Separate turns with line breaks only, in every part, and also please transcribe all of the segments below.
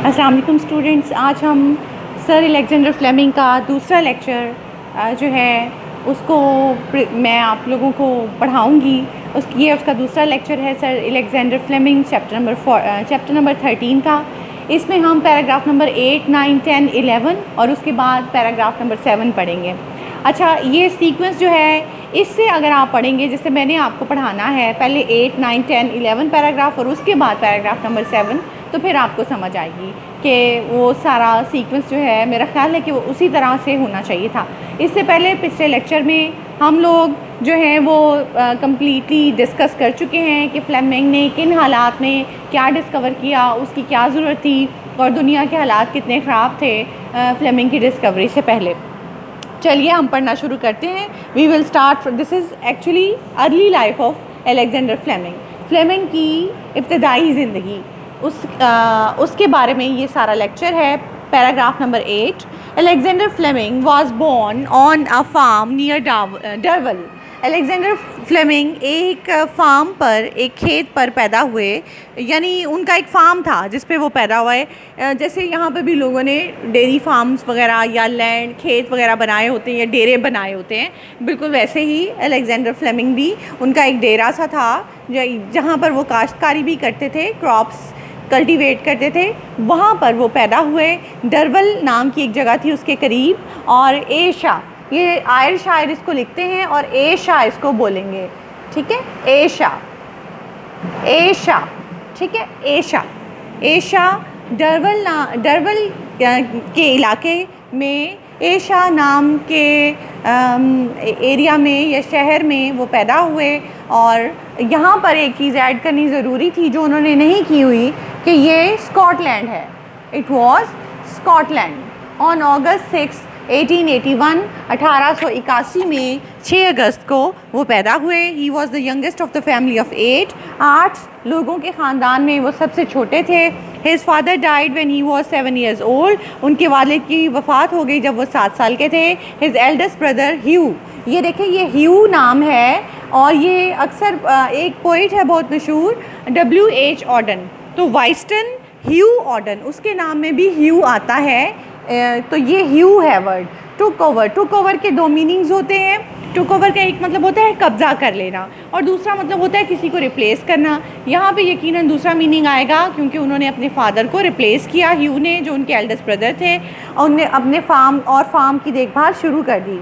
अस्सलाम वालेकुम स्टूडेंट्स। आज हम सर अलेक्जेंडर फ्लेमिंग का दूसरा लेक्चर जो है उसको मैं आप लोगों को पढ़ाऊँगी। ये उसका दूसरा लेक्चर है sir Alexander Fleming chapter number 13 का। इसमें हम पैराग्राफ नंबर 8, 9, 10, 11 और उसके बाद पैराग्राफ नंबर 7 पढ़ेंगे। अच्छा, ये सीक्वेंस जो है इससे अगर आप पढ़ेंगे, जैसे मैंने आपको पढ़ाना है पहले 8, 9, 10, 11 पैराग्राफ और उसके बाद पैराग्राफ नंबर 7, तो फिर आपको समझ आएगी कि वो सारा सीक्वेंस जो है, मेरा ख़्याल है कि वो उसी तरह से होना चाहिए था। इससे पहले पिछले लेक्चर में हम लोग जो हैं वो कम्प्लीटली डिस्कस कर चुके हैं कि फ्लेमिंग ने किन हालात में क्या डिस्कवर किया, उसकी क्या ज़रूरत थी और दुनिया के हालात कितने ख़राब थे फ्लेमिंग की डिस्कवरी से पहले। चलिए हम पढ़ना शुरू करते हैं। We will start, this is actually early life of Alexander Fleming. Fleming की इब्तदाई ज़िंदगी उसके बारे में ये सारा लेक्चर है। Paragraph number 8, Alexander Fleming was born on a farm near Darvel. Alexander Fleming एक फार्म पर, एक खेत पर पैदा हुए, यानी उनका एक फार्म था जिस पे वो पैदा हुए। जैसे यहाँ पे भी लोगों ने डेयरी फार्म्स वगैरह या लैंड, खेत वगैरह बनाए होते हैं या डेरे बनाए होते हैं, बिल्कुल वैसे ही अलेक्जेंडर फ्लेमिंग भी, उनका एक डेरा सा था जहाँ पर वो काश्तकारी भी करते थे, क्रॉप्स कल्टीवेट करते थे। वहाँ पर वो पैदा हुए। डरवल नाम की एक जगह थी उसके करीब। और एशा, ये आयर शायर इसको लिखते हैं और एशा इसको बोलेंगे, ठीक है, एशा, एशा, ठीक है, एशा, एशा। डरवल के इलाके में एशा नाम के एरिया में या शहर में वो पैदा हुए। और यहाँ पर एक चीज़ ऐड करनी ज़रूरी थी जो उन्होंने नहीं की हुई, कि ये स्कॉटलैंड है। It was Scotland. On August 6, 1881, 1881 में 6 अगस्त को वो पैदा हुए। He was the youngest of the family of 8 लोगों के ख़ानदान में वो सबसे छोटे थे। His father died when he was 7 years old। उनके वालिद की वफ़ात हो गई जब वो 7 साल के थे। हिज एल्डेस्ट ब्रदर ह्यू, ये देखें, ये ह्यू नाम है और ये अक्सर एक पोइट है बहुत मशहूर, W.H. ऑर्डन। तो वाइस्टन ह्यू ऑर्डन, उसके नाम में भी ह्यू आता है। तो ये ह्यू है वर्ड। टुक ओवर के 2 मीनिंग्स होते हैं। टुक ओवर का एक मतलब होता है कब्ज़ा कर लेना और दूसरा मतलब होता है किसी को रिप्लेस करना। यहाँ पे यकीनन दूसरा मीनिंग आएगा क्योंकि उन्होंने अपने फादर को रिप्लेस किया, ह्यू ने, जो उनके एल्डेस्ट ब्रदर थे, और उन्होंने अपने फार्म की देखभाल शुरू कर दी।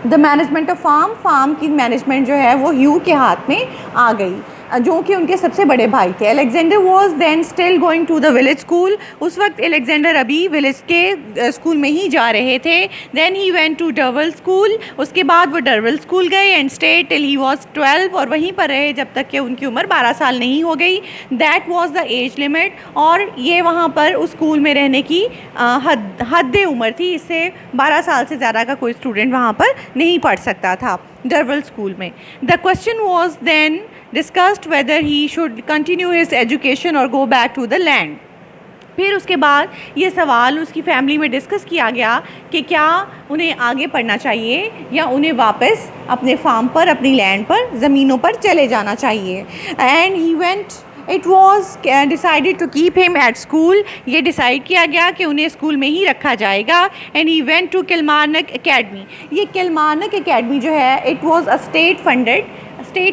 द मैनेजमेंट ऑफ फार्म की मैनेजमेंट जो है वो ह्यू के हाथ में आ गई, जो कि उनके सबसे बड़े भाई थे। Alexander was then still going to the village school. उस वक्त अलेक्जेंडर अभी विलेज के स्कूल में ही जा रहे थे। Then he went to Darvel school. उसके बाद वो डरवल स्कूल गए and stayed till he was 12, और वहीं पर रहे जब तक कि उनकी उम्र 12 साल नहीं हो गई। That was the age limit, और ये वहाँ पर उस स्कूल में रहने की हद उम्र थी। इससे 12 साल से ज़्यादा का कोई स्टूडेंट वहाँ पर नहीं पढ़ सकता था डरवल स्कूल में। The question was then discussed whether he should continue his education or go back to the land। फिर उसके बाद ये सवाल उसकी फैमिली में डिस्कस किया गया कि क्या उन्हें आगे पढ़ना चाहिए या उन्हें वापस अपने फार्म पर, अपनी लैंड पर, ज़मीनों पर चले जाना चाहिए। And he went, it was decided to keep him at school. ये डिसाइड किया गया कि उन्हें स्कूल में ही रखा जाएगा। And he went to Kilmarnock academy. ये किल्मार्नक एकेडमी जो है, it was a state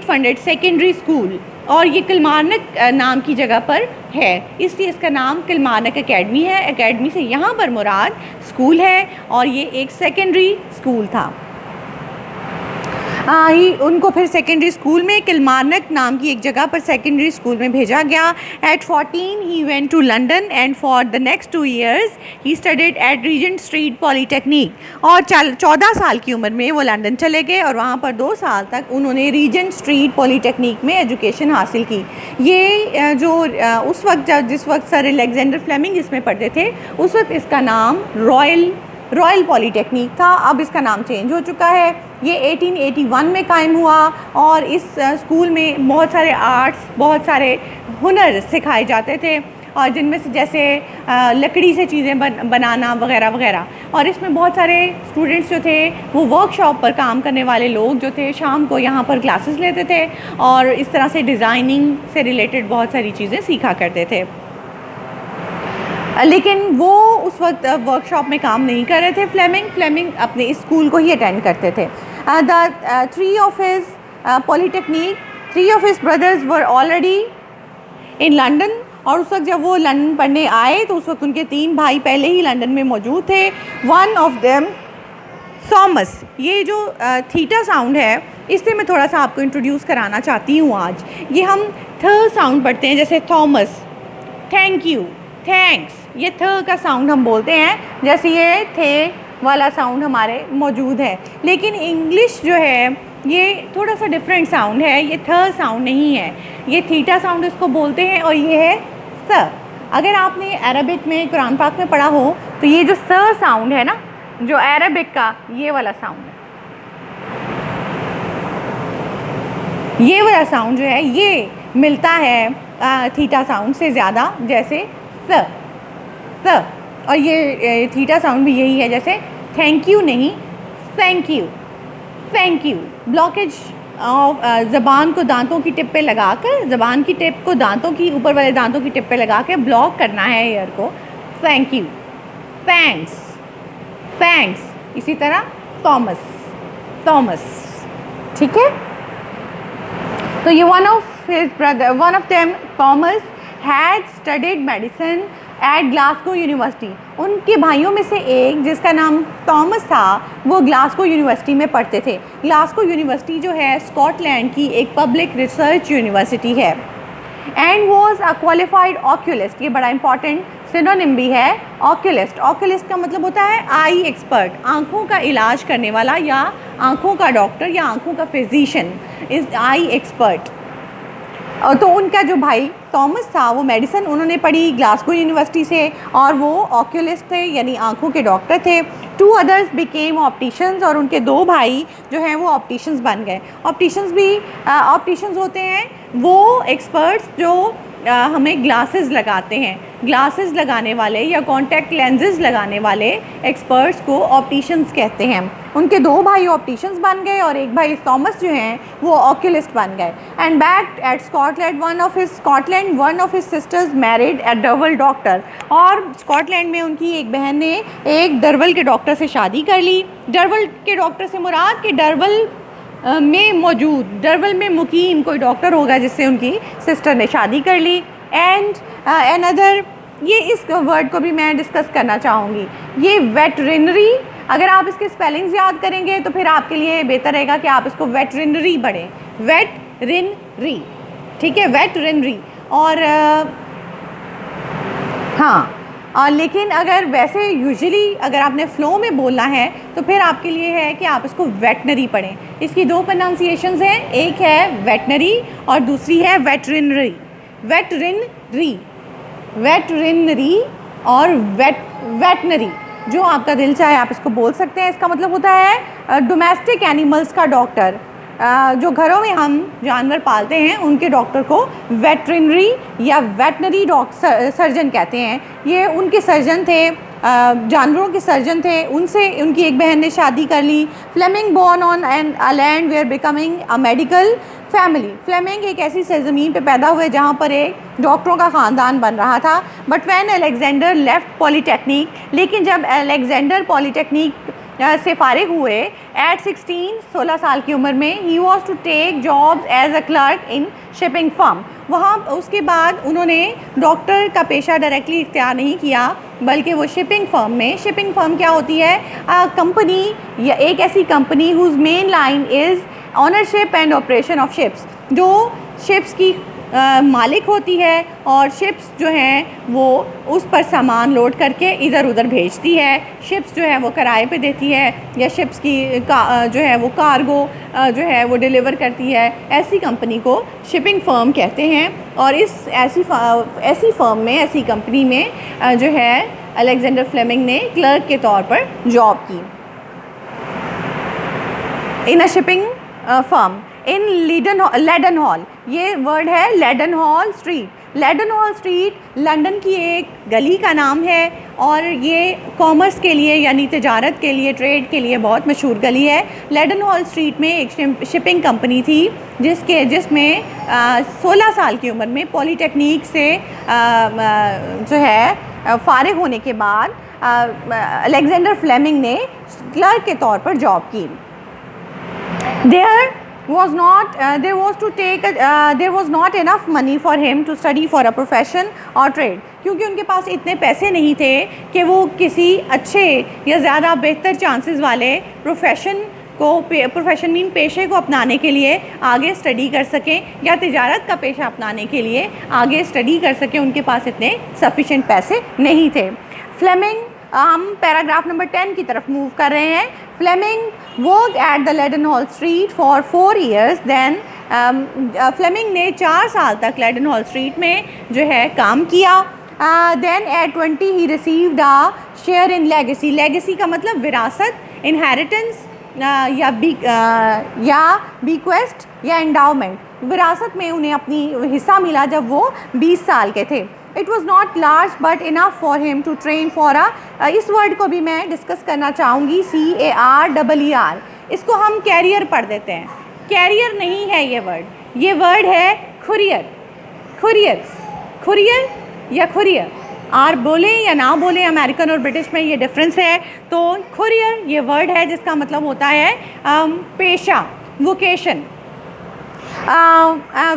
funded secondary school, और ये किल्मार्नक नाम की जगह पर है, इसलिए इसका नाम किल्मार्नक एकेडमी है। एकेडमी से यहाँ पर मुराद स्कूल है और ये एक सेकेंडरी स्कूल था। उनको फिर सेकेंडरी स्कूल में, किल्मार्नक नाम की एक जगह पर सेकेंडरी स्कूल में भेजा गया। At 14 he went to London and for the next 2 years he studied at Regent Street Polytechnic. और 14 साल की उम्र में वो लंदन चले गए और वहाँ पर 2 साल तक उन्होंने रीजेंट स्ट्रीट पॉलीटेक्निक में एजुकेशन हासिल की। ये जो उस वक्त जिस वक्त सर अलेक्जेंडर फ्लेमिंग इसमें पढ़ते थे, उस वक्त इसका नाम रॉयल पॉलीटेक्निक था। अब इसका नाम चेंज हो चुका है। ये 1881 में कायम हुआ और इस स्कूल में बहुत सारे आर्ट्स, बहुत सारे हुनर सिखाए जाते थे, और जिनमें से जैसे लकड़ी से चीज़ें बनाना वगैरह वगैरह। और इसमें बहुत सारे स्टूडेंट्स जो थे वो वर्कशॉप पर काम करने वाले लोग जो थे, शाम को यहाँ पर क्लासेस लेते थे और इस तरह से डिज़ाइनिंग से रिलेटेड बहुत सारी चीज़ें सीखा करते थे। लेकिन वो उस वक्त वर्कशॉप में काम नहीं कर रहे थे। फ्लेमिंग अपने स्कूल को ही अटेंड करते थे। The three of his polytechnic, three of his brothers were already in London, और उस वक्त जब वो लंदन पढ़ने आए तो उस वक्त उनके 3 भाई पहले ही लंदन में मौजूद थे। One of them Thomas. ये जो थीटा साउंड है इससे मैं थोड़ा सा आपको इंट्रोड्यूस कराना चाहती हूँ आज। ये हम थ साउंड पढ़ते हैं, जैसे थॉमस, थैंक यू, थैंक्स, ये थ का साउंड हम बोलते हैं, जैसे ये थे वाला साउंड हमारे मौजूद है। लेकिन इंग्लिश जो है ये थोड़ा सा डिफरेंट साउंड है, ये थ साउंड नहीं है, ये थीटा साउंड इसको बोलते हैं, और ये है स। अगर आपने अरबिक में कुरान पाक में पढ़ा हो तो ये जो स साउंड है ना, जो अरबिक का ये वाला साउंड है, ये वाला साउंड जो है ये मिलता है थीटा साउंड से ज़्यादा, जैसे स। और ये थीटा साउंड भी यही है, जैसे थैंक यू नहीं, thank you, thank you. Blockage of ज़बान को दांतों की टिप पे लगाकर, ज़बान की टिप को दांतों की ऊपर वाले दांतों की टिप पे लगा के ब्लॉक करना है एयर को। Thank you, thanks, thanks. इसी तरह थॉमस, थॉमस, ठीक है। तो ये one of them Thomas had studied medicine eight Glasgow university. उनके भाइयों में से एक जिसका नाम थॉमस था वो ग्लासगो यूनिवर्सिटी में पढ़ते थे। ग्लासगो यूनिवर्सिटी जो है स्कॉटलैंड की एक पब्लिक रिसर्च यूनिवर्सिटी है। And was a qualified oculist, ये बड़ा इंपॉर्टेंट सिनोनिम भी है ऑक्यूलिस्ट। ऑक्यूलिस्ट का मतलब होता है आई एक्सपर्ट, आँखों का इलाज करने वाला या आँखों का डॉक्टर या आँखों का फिजिशियन इज़ आई एक्सपर्ट। तो उनका जो भाई थॉमस था वो मेडिसिन उन्होंने पढ़ी ग्लासगो यूनिवर्सिटी से, और वो ऑक्यूलिस्ट थे यानी आँखों के डॉक्टर थे। 2 अदर्स बिकेम ऑप्टिशियंस, और उनके 2 भाई जो हैं वो ऑप्टिशियंस बन गए। ऑप्टिशियंस होते हैं वो एक्सपर्ट्स जो हमें ग्लासेस लगाते हैं, ग्लासेस लगाने वाले या कॉन्टैक्ट लेंसेज लगाने वाले एक्सपर्ट्स को ऑप्टिशियंस कहते हैं। उनके 2 भाई ऑप्टिशियंस बन गए और एक भाई थॉमस जो हैं वो ऑक्यूलिस्ट बन गए। And back at Scotland one of his sisters married a Darvel doctor, और स्कॉटलैंड में उनकी एक बहन ने एक डर्वल के डॉक्टर से शादी कर ली। डर्वल के डॉक्टर से मुराद कि डर्वल में मुकीम कोई डॉक्टर होगा जिससे उनकी सिस्टर ने शादी कर ली। एंड अनदर, ये इस वर्ड को भी मैं डिस्कस करना चाहूँगी, ये वेटरिनरी। अगर आप इसके स्पेलिंग्स याद करेंगे तो फिर आपके लिए बेहतर रहेगा कि आप इसको वेटरिनरी पढ़ें, वेटरिनरी, ठीक है, वेटरिनरी। और हाँ, लेकिन अगर वैसे यूजुअली अगर आपने फ़्लो में बोलना है तो फिर आपके लिए है कि आप इसको वेटनरी पढ़ें। इसकी 2 प्रोनाउंसिएशंस हैं, एक है वेटनरी और दूसरी है वेटरिनरी। वेटरिनरी, वेटरिनरी और वेटनरी, जो आपका दिल चाहे आप इसको बोल सकते हैं। इसका मतलब होता है डोमेस्टिक एनिमल्स का डॉक्टर, जो घरों में हम जानवर पालते हैं उनके डॉक्टर को वेटरिनरी या वेटनरी सर्जन कहते हैं। ये उनके सर्जन थे, जानवरों के सर्जन थे। उनसे उनकी एक बहन ने शादी कर ली। Fleming born on an a land where becoming a medical family. Fleming एक ऐसी सरजमीन पे पैदा हुए जहाँ पर एक डॉक्टरों का ख़ानदान बन रहा था। But when Alexander left polytechnic, लेकिन जब अलेक्जेंडर पॉलीटेक्निक से फारिग हुए एट 16 साल की उम्र में, he was to take jobs as a clerk in shipping firm. वहाँ उसके बाद उन्होंने डॉक्टर का पेशा डायरेक्टली इख्तियार नहीं किया, बल्कि वो शिपिंग फर्म में, शिपिंग फर्म क्या होती है, कंपनी या एक ऐसी company whose main line is ownership and operation of ships, जो शिप्स की मालिक होती है और शिप्स जो हैं वो उस पर सामान लोड करके इधर उधर भेजती है। शिप्स जो है वो किराए पे देती है या शिप्स की जो है वो कार्गो जो है वो डिलीवर करती है। ऐसी कंपनी को शिपिंग फर्म कहते हैं। और इस ऐसी फर्म में, ऐसी कंपनी में जो है अलेक्जेंडर फ्लेमिंग ने क्लर्क के तौर पर जॉब की in a shipping firm in Leadenhall. ये वर्ड है Leadenhall street. Leadenhall street London की एक गली का नाम है और ये कॉमर्स के लिए यानी तिजारत के लिए, ट्रेड के लिए बहुत मशहूर गली है। लेडन हॉल स्ट्रीट में एक शिपिंग कंपनी थी जिसमें 16 साल की उम्र में पॉलीटेक्निक से जो है फ़ारिग होने के बाद अलेक्जेंडर फ्लेमिंग ने क्लर्क के तौर पर जॉब की। There was not enough money for him to study for a profession or trade, क्योंकि उनके पास इतने पैसे नहीं थे कि वो किसी अच्छे या ज़्यादा बेहतर चांसेस वाले प्रोफेशन मीन पेशे को अपनाने के लिए आगे स्टडी कर सकें या तिजारत का पेशा अपनाने के लिए आगे स्टडी कर सकें, उनके पास इतने सफिशेंट पैसे नहीं थे। फ्लेमिंग, हम पैराग्राफ नंबर 10 की तरफ मूव कर रहे हैं। Fleming work at the Leadenhall street for 4 years, then Fleming ने 4 साल तक लेडनहॉल स्ट्रीट में जो है काम किया। Then at 20 he received a share in legacy. Legacy का मतलब विरासत, इनहेरिटेंस या बीक्वेस्ट या एंडाउमेंट। विरासत में उन्हें अपनी हिस्सा मिला जब वो 20 साल के थे। It was not large but enough for him to train for इस वर्ड को भी मैं डिस्कस करना चाहूँगी, CAREER। इसको हम कैरियर पढ़ देते हैं। कैरियर नहीं है ये वर्ड है खुरियर। खुरियर या खुरियर, आर बोले या ना बोले, अमेरिकन और ब्रिटिश में ये डिफरेंस है। तो खुरियर ये वर्ड है जिसका मतलब होता है पेशा, वोकेशन।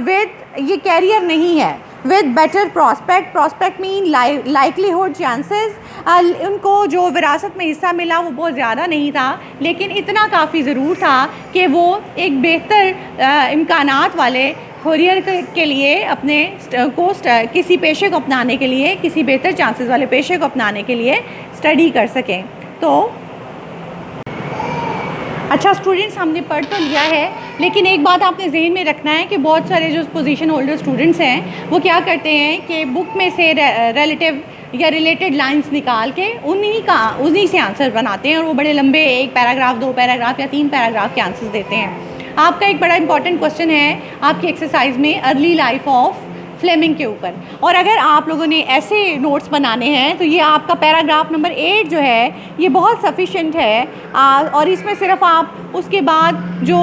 विद ये कैरियर नहीं है। With better prospect mean likelihood, chances. उनको जो विरासत में हिस्सा मिला वो बहुत ज़्यादा नहीं था, लेकिन इतना काफ़ी ज़रूर था कि वो एक बेहतर इम्कानात वाले खुरियर के लिए अपने किसी पेशे को अपनाने के लिए, किसी बेहतर चांसेस वाले पेशे को अपनाने के लिए स्टडी कर सकें। तो अच्छा स्टूडेंट्स, हमने पढ़ तो लिया है, लेकिन एक बात आपने जहन में रखना है कि बहुत सारे जो पोजीशन होल्डर स्टूडेंट्स हैं वो क्या करते हैं कि बुक में से रिलेटिव या रिलेटेड लाइंस निकाल के उन्हीं से आंसर बनाते हैं और वो बड़े लंबे 1 पैराग्राफ, 2 पैराग्राफ या 3 पैराग्राफ के आंसर्स देते हैं। आपका एक बड़ा इंपॉर्टेंट क्वेश्चन है आपकी एक्सरसाइज में अर्ली लाइफ ऑफ फ्लेमिंग के ऊपर, और अगर आप लोगों ने ऐसे नोट्स बनाने हैं तो ये आपका पैराग्राफ नंबर 8 जो है ये बहुत सफिशेंट है। और इसमें सिर्फ आप उसके बाद जो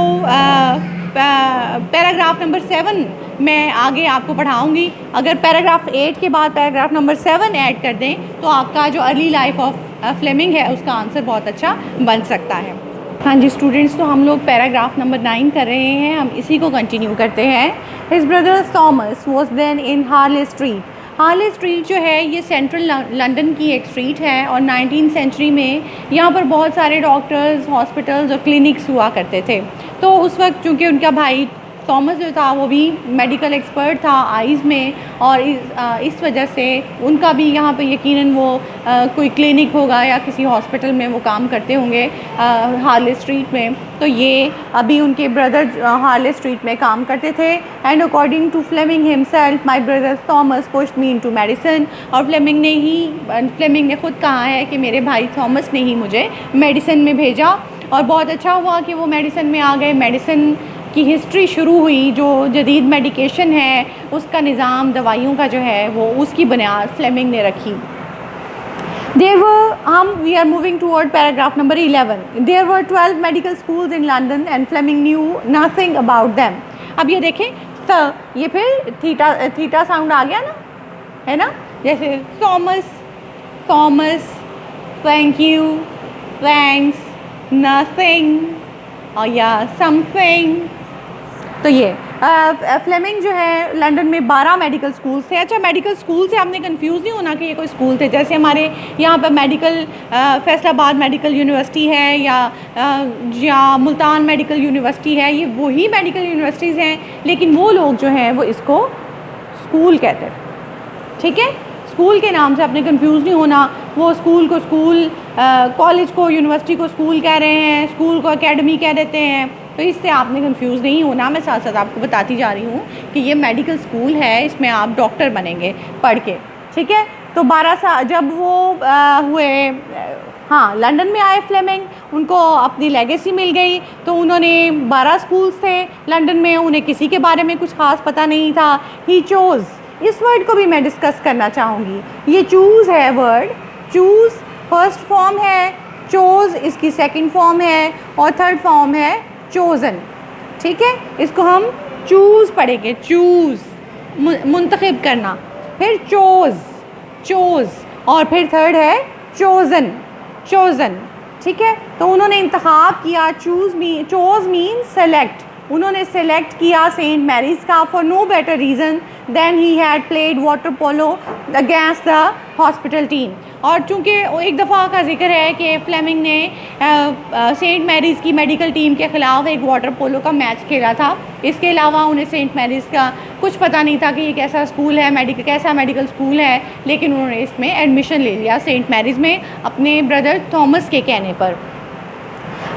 पैराग्राफ नंबर 7 मैं आगे आपको पढ़ाऊँगी, अगर पैराग्राफ 8 के बाद पैराग्राफ नंबर 7 ऐड कर दें तो आपका जो अर्ली लाइफ ऑफ फ्लेमिंग है उसका आंसर बहुत अच्छा बन सकता है। हाँ जी स्टूडेंट्स, तो हम लोग पैराग्राफ नंबर 9 कर रहे हैं, हम इसी को कंटिन्यू करते हैं। His brother Thomas was then in Harley Street. Harley Street जो है ये सेंट्रल लंदन की एक स्ट्रीट है और 19th सेंचुरी में यहाँ पर बहुत सारे डॉक्टर्स, हॉस्पिटल्स और क्लिनिक्स हुआ करते थे। तो उस वक्त चूँकि उनका भाई थॉमस जो था वो भी मेडिकल एक्सपर्ट था आइज़ में, और इस वजह से उनका भी यहाँ पे यकीनन वो कोई क्लिनिक होगा या किसी हॉस्पिटल में वो काम करते होंगे हार्ले स्ट्रीट में। तो ये अभी उनके ब्रदर हार्ले स्ट्रीट में काम करते थे। And according to Fleming himself, my brother Thomas pushed me into medicine. और फ्लेमिंग ने खुद कहा है कि मेरे भाई थॉमस ने ही मुझे मेडिसिन में भेजा, और बहुत अच्छा हुआ कि वो मेडिसिन में आ गए। मेडिसिन की हिस्ट्री शुरू हुई, जो जदीद मेडिकेशन है उसका निज़ाम, दवाइयों का जो है वो उसकी बुनियाद फ्लेमिंग ने रखी। we are moving toward paragraph number 11. There were 12 medical schools in London and Fleming knew nothing about them. अब ये देखें, ये फिर थीटा साउंड आ गया ना, है ना, जैसे Thomas, thank you, thanks, nothing और या समथिंग। तो ये फ्लेमिंग जो है लंदन में 12 मेडिकल स्कूल्स थे। अच्छा, मेडिकल स्कूल से आपने कंफ्यूज नहीं होना कि ये कोई स्कूल थे, जैसे हमारे यहाँ पर फैसलाबाद मेडिकल यूनिवर्सिटी है या मुल्तान मेडिकल यूनिवर्सिटी है, ये वही मेडिकल यूनिवर्सिटीज़ हैं, लेकिन वो लोग जो हैं वो इसको स्कूल कहते हैं। ठीक है, स्कूल के नाम से आपने कंफ्यूज नहीं होना। वो स्कूल को स्कूल, कॉलेज को यूनिवर्सिटी को स्कूल कह रहे हैं, स्कूल को एकेडमी कह देते हैं, तो इससे आपने कंफ्यूज नहीं होना। मैं साथ साथ आपको बताती जा रही हूँ कि ये मेडिकल स्कूल है, इसमें आप डॉक्टर बनेंगे पढ़ के। ठीक है, तो 12 साल जब वो हुए, हाँ, लंदन में आए फ्लेमिंग, उनको अपनी लेगेसी मिल गई, तो उन्होंने 12 स्कूल्स थे लंदन में, उन्हें किसी के बारे में कुछ ख़ास पता नहीं था। ही चोज़, इस वर्ड को भी मैं डिस्कस करना चाहूँगी। ये चूज़ है वर्ड, चूज़ फर्स्ट फॉर्म है, चोज़ इसकी सेकंड फॉर्म है, और थर्ड फॉर्म है चोज़न। ठीक है, इसको हम चूज़ पढ़ेंगे, चूज़ मुंतखब करना, फिर चोज़, और फिर थर्ड है चोज़न, चोज़न, ठीक है। तो उन्होंने इंतखाब किया, चोज़ मीन सेलेक्ट, उन्होंने सेलेक्ट किया सेंट मैरीज़ का for no better reason than he had played water polo against the hospital team. और चूँकि एक दफ़ा का जिक्र है कि फ्लेमिंग ने सेंट मैरीज़ की मेडिकल टीम के ख़िलाफ़ एक वाटर पोलो का मैच खेला था। इसके अलावा उन्हें सेंट मैरीज़ का कुछ पता नहीं था कि ये कैसा स्कूल है, कैसा मेडिकल स्कूल है, लेकिन उन्होंने इसमें एडमिशन ले लिया सेंट मैरीज़ में अपने ब्रदर थॉमस के कहने पर।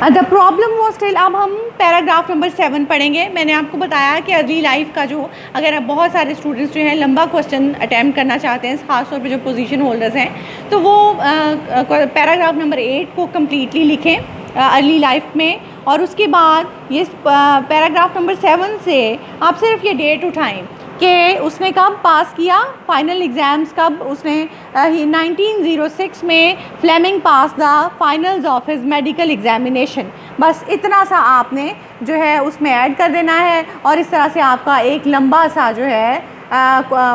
द प्रॉब्लम वो स्टिल, अब हम पैराग्राफ नंबर 7 पढ़ेंगे। मैंने आपको बताया कि अर्ली लाइफ का जो, अगर आप बहुत सारे स्टूडेंट्स जो हैं लंबा क्वेश्चन अटैम्प्ट करना चाहते हैं, ख़ास तौर पे जो पोजीशन होल्डर्स हैं, तो वो पैराग्राफ नंबर 8 को कम्प्लीटली लिखें अर्ली लाइफ में, और उसके बाद ये पैराग्राफ नंबर 7 से आप सिर्फ ये डेट उठाएँ कि उसने कब पास किया, फाइनल एग्ज़ाम्स कब उसने 1906 में Fleming pass the finals of his medical examination. बस इतना सा आपने जो है उसमें ऐड कर देना है, और इस तरह से आपका एक लंबा सा जो है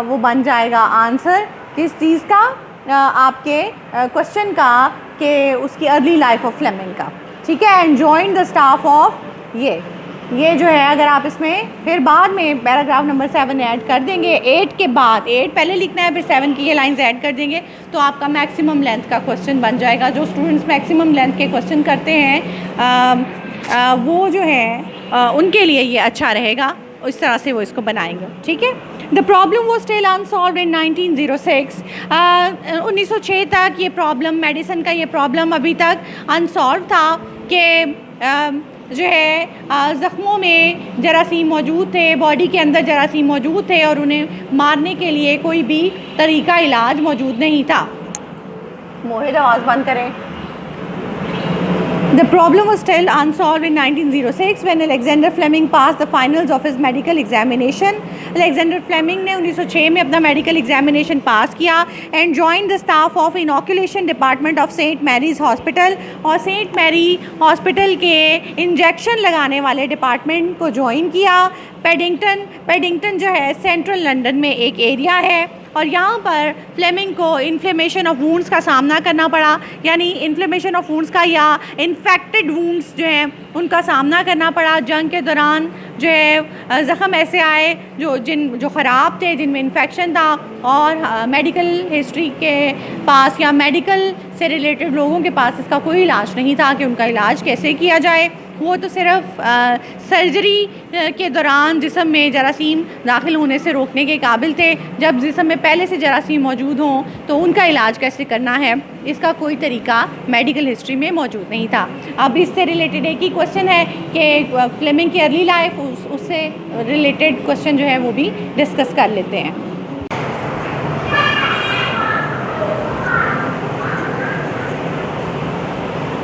वो बन जाएगा आंसर किस चीज़ का, आपके क्वेश्चन का, कि उसकी अर्ली लाइफ ऑफ फ्लेमिंग का, ठीक है। And join the staff of, ये जो है अगर आप इसमें फिर बाद में पैराग्राफ नंबर 7 ऐड कर देंगे, 8 के बाद, 8 पहले लिखना है, फिर 7 की ये लाइंस ऐड कर देंगे, तो आपका मैक्सिमम लेंथ का क्वेश्चन बन जाएगा। जो स्टूडेंट्स मैक्सिमम लेंथ के क्वेश्चन करते हैं वो जो है उनके लिए ये अच्छा रहेगा, इस तरह से वो इसको बनाएंगे, ठीक है। द प्रॉब्लम वो स्टिल अनसॉल्व इन 1906, 1906 तक ये प्रॉब्लम, मेडिसिन का ये प्रॉब्लम अभी तक अनसॉल्व था कि जो है ज़ख्मों में जरासीम मौजूद थे, बॉडी के अंदर जरासीम मौजूद थे, और उन्हें मारने के लिए कोई भी तरीका इलाज मौजूद नहीं था। मोहित आवाज़ बंद करें। The problem was still unsolved in 1906 when Alexander Fleming passed the finals of his medical examination. Alexander Fleming ने 1906 में अपना मेडिकल एग्जामिनेशन पास किया and joined the staff of inoculation department of St. Mary's Hospital, और Saint Mary hospital के injection लगाने वाले department को join किया। पेडिंगटन जो है सेंट्रल लंदन में एक एरिया है, और यहाँ पर फ्लेमिंग को इन्फ्लेमेशन ऑफ वुंड्स का सामना करना पड़ा, यानी इन्फ्लेमेशन ऑफ वुंड्स का या इन्फेक्टेड वुंड्स जो हैं उनका सामना करना पड़ा। जंग के दौरान जो है ज़ख़म ऐसे आए जो ख़राब थे, जिनमें इन्फेक्शन था, और मेडिकल हिस्ट्री के पास या मेडिकल से रिलेटेड लोगों के पास इसका कोई इलाज नहीं था कि उनका इलाज कैसे किया जाए। वो तो सिर्फ सर्जरी के दौरान जिस्म में जरासीम दाखिल होने से रोकने के काबिल थे। जब जिस्म में पहले से जरासीम मौजूद हों तो उनका इलाज कैसे करना है, इसका कोई तरीका मेडिकल हिस्ट्री में मौजूद नहीं था। अब इससे रिलेटेड एक ही क्वेश्चन है कि फ्लेमिंग की अर्ली लाइफ, उससे रिलेटेड क्वेश्चन जो है वो भी डिस्कस कर लेते हैं।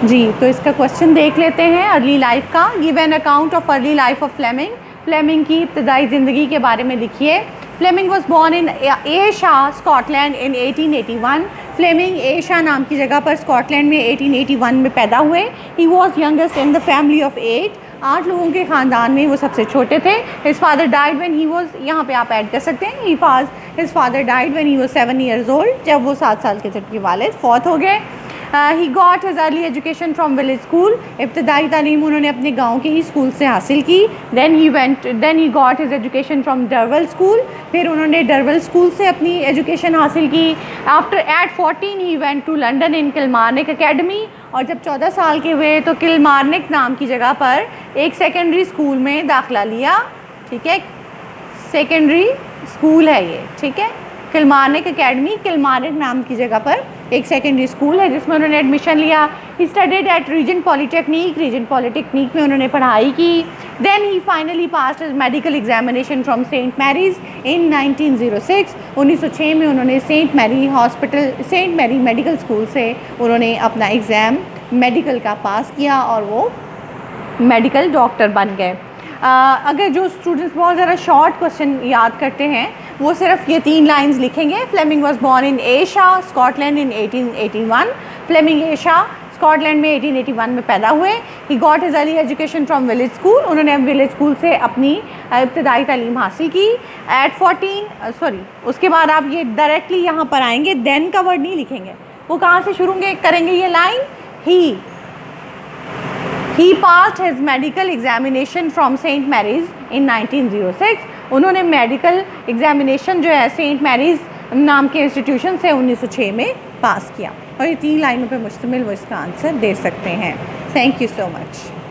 जी, तो इसका क्वेश्चन देख लेते हैं अर्ली लाइफ का। Give an account of early life of Fleming, Fleming की इब्तदाई ज़िंदगी के बारे में लिखिए। फ्लेमिंग वॉज बॉर्न इन एशा, स्कॉटलैंड इन 1881। फ्लेमिंग एशा नाम की जगह पर स्कॉटलैंड में 1881 में पैदा हुए। He was youngest in the family of 8 लोगों के ख़ानदान में वो सबसे छोटे थे। His father died when he was, यहाँ पे आप ऐड कर सकते हैं, his father died when he was 7 years old, जब वो 7 साल के थे उनके वालिद फौत हो गए। ही got his early education from village school, इब्तदाई तालीम उन्होंने अपने गांव के ही स्कूल से हासिल की। Then he got his education from Darvel school, फिर उन्होंने डरवल स्कूल से अपनी एजुकेशन हासिल की। After at 14 he went to London in Kilmarnock academy, और जब 14 साल के हुए तो किलमार्निक नाम की जगह पर एक सेकेंडरी स्कूल में दाखिला लिया। ठीक है, सेकेंडरी स्कूल है ये, ठीक है। किलमार्निक अकेडमी, किलमार्निक नाम की जगह पर एक सेकेंडरी स्कूल है जिसमें उन्होंने एडमिशन लिया। He studied at Regent Polytechnic में उन्होंने पढ़ाई की। Then he finally passed his medical examination from Saint Mary's in 1906। 1906 में उन्होंने सेंट मैरी मेडिकल स्कूल से उन्होंने अपना एग्ज़ाम मेडिकल का पास किया और वो मेडिकल डॉक्टर बन गए। अगर जो स्टूडेंट्स बहुत ज़्यादा शॉर्ट क्वेश्चन याद करते हैं वो सिर्फ ये 3 लाइंस लिखेंगे। फ्लेमिंग वॉज बॉर्न इन एशा, स्कॉटलैंड इन 1881। फ्लेमिंग एशा, स्कॉटलैंड में 1881 में पैदा हुए। He got his early education from village school, उन्होंने विलेज स्कूल से अपनी इब्तदाई तालीम हासिल की। एट 14 उसके बाद आप ये डायरेक्टली यहाँ पर आएंगे, देन का वर्ड नहीं लिखेंगे, वो कहाँ से शुरू करेंगे ये line, he passed his medical examination from Saint Mary's in 1906, उन्होंने मेडिकल एग्जामिनेशन जो है सेंट मैरीज नाम के इंस्टीट्यूशन से 1906 में पास किया। और ये 3 लाइनों पे मुश्तमिल वो इसका आंसर दे सकते हैं। Thank you so much.